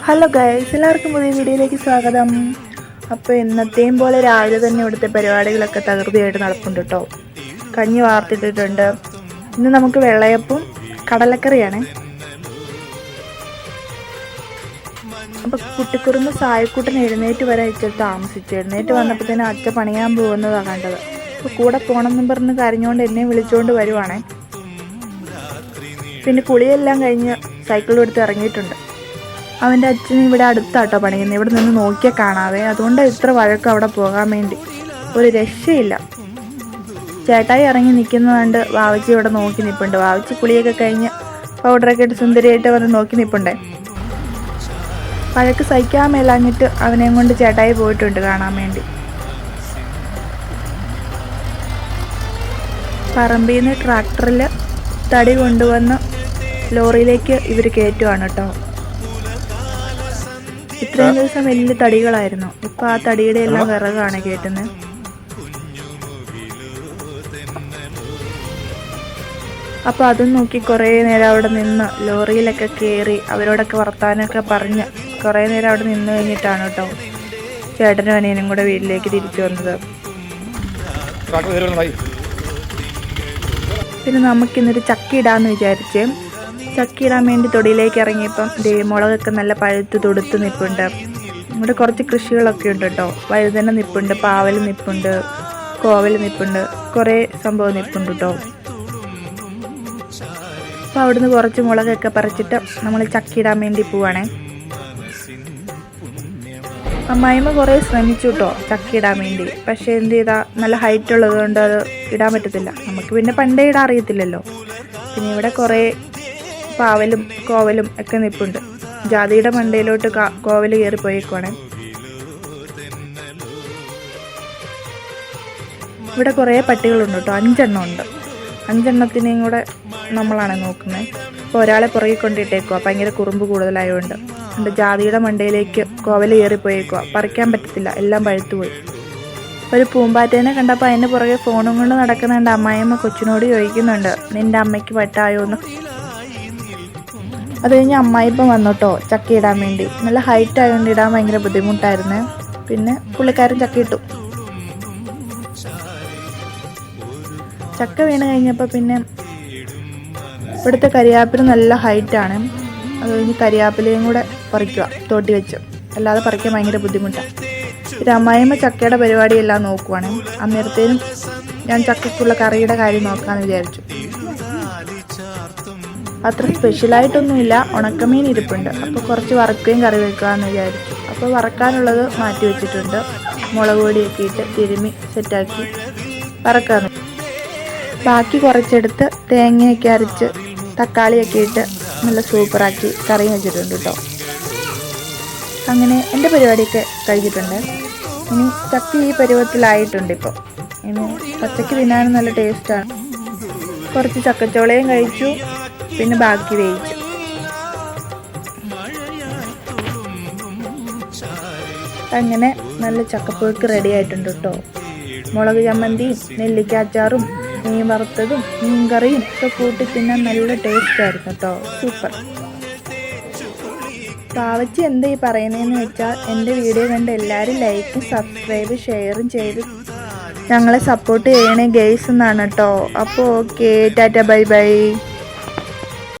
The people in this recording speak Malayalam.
ഹലോ ഗൈസ്, എല്ലാവർക്കും പുതിയ വീഡിയോയിലേക്ക് സ്വാഗതം. അപ്പോൾ ഇന്നത്തെയും പോലെ രാവിലെ തന്നെ ഇവിടുത്തെ പരിപാടികളൊക്കെ തകൃതിയായിട്ട് നടക്കുന്നുണ്ട് കേട്ടോ. കഞ്ഞി വാർത്തിട്ടിട്ടുണ്ട്. ഇന്ന് നമുക്ക് വെള്ളയപ്പവും കടലക്കറിയാണ്. അപ്പോൾ കുട്ടിക്കുറുമ്പ് സായക്കൂട്ടൻ എഴുന്നേറ്റ് വരാൻ ഇച്ചിരി താമസിച്ചു. എഴുന്നേറ്റ് വന്നപ്പോൾ തന്നെ അച്ഛ പണിയാൻ പോകുന്നതാണ് കണ്ടത്. അപ്പോൾ കൂടെ പോകണമെന്നും പറഞ്ഞ് കരഞ്ഞുകൊണ്ട് എന്നെ വിളിച്ചുകൊണ്ട് വരുവാണേ. പിന്നെ കുളിയെല്ലാം കഴിഞ്ഞ് സൈക്കിളും എടുത്ത് ഇറങ്ങിയിട്ടുണ്ട്. അവൻ്റെ അച്ഛൻ ഇവിടെ അടുത്താട്ടോ പണിയുന്നത്. ഇവിടെ നിന്ന് നോക്കിയാൽ കാണാവേ. അതുകൊണ്ട് ഇത്ര വഴക്കം അവിടെ പോകാൻ വേണ്ടി. ഒരു രക്ഷയില്ല. ചേട്ടായി ഇറങ്ങി നിൽക്കുന്നതുകൊണ്ട് വാവച്ചി ഇവിടെ നോക്കി നിൽപ്പുണ്ട്. വാവച്ചി കുളിയൊക്കെ കഴിഞ്ഞ് പൗഡറൊക്കെ ഇട്ട് സുന്ദരിയായിട്ട് വന്ന് നോക്കി നിൽപ്പുണ്ടേ. വഴക്ക് സഹിക്കാൻ മേലാഞ്ഞിട്ട് അവനെയും കൊണ്ട് ചേട്ടായി പോയിട്ടുണ്ട് കാണാൻ വേണ്ടി. പറമ്പിൽ നിന്ന് ട്രാക്ടറിൽ തടി കൊണ്ടുവന്ന് ലോറിയിലേക്ക് ഇവർ കയറ്റുവാണ് കേട്ടോ. ഇത്രയും ദിവസം വലിയ തടികളായിരുന്നു. ഇപ്പം ആ തടിയുടെ എല്ലാം വിറകാണ് കയറ്റുന്നത്. അപ്പോൾ അതും നോക്കി കുറേ നേരം അവിടെ നിന്ന് ലോറിയിലൊക്കെ കയറി അവരോടൊക്കെ വർത്താനമൊക്കെ പറഞ്ഞ് കുറേ നേരം അവിടെ നിന്ന് കഴിഞ്ഞിട്ടാണ് കേട്ടോ ചേട്ടനും അനിയനും കൂടെ വീട്ടിലേക്ക് തിരിച്ചു വന്നത്. പിന്നെ നമുക്കിന്നൊരു ചക്ക ഇടാമെന്ന് വിചാരിച്ച് ചക്ക ഇടാൻ വേണ്ടി തൊടിയിലേക്ക് ഇറങ്ങിയപ്പം മുളകൊക്കെ നല്ല പഴുത്ത് തൊടുത്ത് നിൽപ്പുണ്ട്. ഇവിടെ കുറച്ച് കൃഷികളൊക്കെ ഉണ്ട് കേട്ടോ. വഴുതന നിൽപ്പുണ്ട്, പാവൽ നിൽപ്പുണ്ട്, കോവൽ നിൽപ്പുണ്ട്, കുറേ സംഭവം നിൽപ്പുണ്ട് കേട്ടോ. അപ്പോൾ അവിടുന്ന് കുറച്ച് മുളകൊക്കെ പറിച്ചിട്ട് നമ്മൾ ചക്ക ഇടാൻ വേണ്ടി പോവാണേ. അമ്മായിമ്മ കുറേ ശ്രമിച്ചു കേട്ടോ ചക്ക ഇടാൻ വേണ്ടി. പക്ഷേ എന്ത് ചെയ്താൽ നല്ല ഹൈറ്റ് ഉള്ളത് കൊണ്ട് അത് ഇടാൻ പറ്റത്തില്ല. നമുക്ക് പിന്നെ പണ്ടേ ഇടാൻ അറിയത്തില്ലല്ലോ. പിന്നെ ഇവിടെ കുറേ പാവലും കോവലും ഒക്കെ നിൽപ്പുണ്ട്. ജാതിയുടെ മണ്ടയിലോട്ട് കോവൽ കയറിപ്പോയേക്കുവാണ്. ഇവിടെ കുറേ പട്ടികളുണ്ട് കേട്ടോ. 5 എണ്ണം ഉണ്ട്. 5 എണ്ണത്തിനെയും കൂടെ നമ്മളാണ് നോക്കുന്നത്. അപ്പോൾ ഒരാളെ പുറകെ കൊണ്ടിട്ടേക്കുക. ഭയങ്കര കുറുമ്പ് കൂടുതലായതുകൊണ്ട് എൻ്റെ ജാതിയുടെ മണ്ടയിലേക്ക് കോവൽ കയറിപ്പോയേക്കുക. പറിക്കാൻ പറ്റത്തില്ല, എല്ലാം പഴുത്തുപോയി. ഒരു പൂമ്പാറ്റേനെ കണ്ടപ്പോൾ അതിൻ്റെ പുറകെ ഫോണും കൊണ്ട് നടക്കുന്നുണ്ട്. അമ്മായിയമ്മ കൊച്ചിനോട് ചോദിക്കുന്നുണ്ട്, നിൻ്റെ അമ്മയ്ക്ക് വട്ടായോ എന്ന്. അത് കഴിഞ്ഞ് അമ്മായിപ്പം വന്നു കേട്ടോ ചക്ക ഇടാൻ വേണ്ടി. നല്ല ഹൈറ്റ് ആയതുകൊണ്ട് ഇടാൻ ഭയങ്കര ബുദ്ധിമുട്ടായിരുന്നു. പിന്നെ പുള്ളിക്കാരൻ ചക്ക ഇട്ടു. ചക്ക വീണ് കഴിഞ്ഞപ്പോൾ പിന്നെ ഇവിടുത്തെ കരിയാപ്പില നല്ല ഹൈറ്റാണ്. അത് കഴിഞ്ഞ് കരിയാപ്പിലയും കൂടെ പറിക്കുക തോട്ടി വെച്ച്. അല്ലാതെ പറിക്കാൻ ഭയങ്കര ബുദ്ധിമുട്ടാണ്. പിന്നെ അമ്മായിയമ്മ ചക്കയുടെ പരിപാടിയെല്ലാം നോക്കുവാണ്. അന്നേരത്തേനും ഞാൻ ചക്കയ്ക്കുള്ള കറിയുടെ കാര്യം നോക്കാമെന്ന് വിചാരിച്ചു. അത്ര സ്പെഷ്യലായിട്ടൊന്നുമില്ല. ഉണക്കമീൻ ഇരിപ്പുണ്ട്. അപ്പോൾ കുറച്ച് വറുക്കുകയും കറി വെക്കാമെന്ന് വിചാരിച്ചു. അപ്പോൾ വറക്കാനുള്ളത് മാറ്റി വെച്ചിട്ടുണ്ട്. മുളക് പൊടിയൊക്കെ ഇട്ട് തിരുമ്മി സെറ്റാക്കി വറക്കാമെന്ന്. ബാക്കി കുറച്ചെടുത്ത് തേങ്ങയൊക്കെ അരച്ച് തക്കാളിയൊക്കെ ഇട്ട് നല്ല സൂപ്പറാക്കി കറിയും വെച്ചിട്ടുണ്ട് കേട്ടോ. അങ്ങനെ എൻ്റെ പരിപാടിയൊക്കെ കഴിഞ്ഞിട്ടുണ്ട്. ഇനി ചക്ക ഈ പരുവത്തിലായിട്ടുണ്ട്. ഇപ്പോൾ ഇനി പച്ചക്ക് തിന്നാനും നല്ല ടേസ്റ്റാണ്. കുറച്ച് ചക്കച്ചോളയും കഴിച്ചു. പിന്നെ ബാക്കി വേവിച്ചു. അങ്ങനെ നല്ല ചക്കപ്പുഴുക്ക് റെഡി ആയിട്ടുണ്ട് കേട്ടോ. മുളക് ചമ്മന്തിയും നെല്ലിക്കാച്ചാറും മീൻ വറുത്തതും മീൻ കറിയും ഒക്കെ കൂട്ടി തിന്നാൻ നല്ല ടേസ്റ്റ് ആയിരുന്നു കേട്ടോ. സൂപ്പർ. പാവച്ചി എന്താ ഈ പറയുന്നതെന്ന് വെച്ചാൽ എൻ്റെ വീഡിയോ കണ്ട് എല്ലാവരും ലൈക്കും സബ്സ്ക്രൈബ് ഷെയറും ചെയ്ത് ഞങ്ങളെ സപ്പോർട്ട് ചെയ്യണേ ഗൈസ് എന്നാണ് കേട്ടോ. അപ്പോൾ ഓക്കെ, ടാറ്റ ബൈ ബൈ.